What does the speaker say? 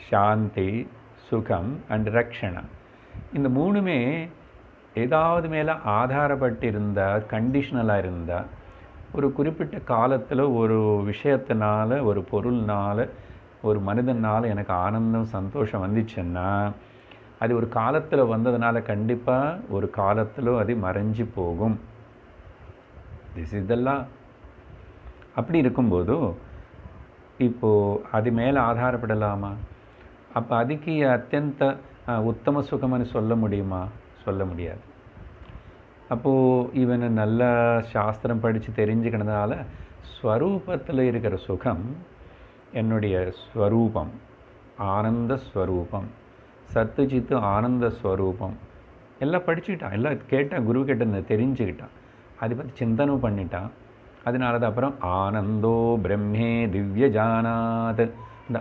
சாந்தி, சுகம் அண்ட் ரக்ஷணா. இந்த மூணுமே ஏதாவது மேலே ஆதாரப்பட்டு இருந்தால், கண்டிஷனலாக இருந்தால், ஒரு குறிப்பிட்ட காலத்தில் ஒரு விஷயத்தினால, ஒரு பொருள்னால், ஒரு மனிதனால் எனக்கு ஆனந்தம் சந்தோஷம் வந்துச்சுன்னா, அது ஒரு காலத்தில் வந்ததுனால கண்டிப்பாக ஒரு காலத்தில் அது மறைஞ்சு போகும். இதெல்லாம் அப்படி இருக்கும்போது இப்போது அது மேலே ஆதாரப்படலாமா? அப்போ அதுக்கு அத்தியந்த உத்தம சுகம்னு சொல்ல முடியுமா? சொல்ல முடியாது. அப்போது இவனை நல்லா சாஸ்திரம் படித்து தெரிஞ்சுக்கினதுனால ஸ்வரூபத்தில் இருக்கிற சுகம் என்னுடைய ஸ்வரூபம், ஆனந்த ஸ்வரூபம், சத்து சித்து ஆனந்த ஸ்வரூபம் எல்லாம் படிச்சுக்கிட்டான், எல்லாம் கேட்டான், குரு கிட்ட தெரிஞ்சுக்கிட்டான், அதை பற்றி சிந்தனை பண்ணிட்டான். அதனால தான் அப்புறம் ஆனந்தோ பிரம்மே திவ்ய ஜானாத், இந்த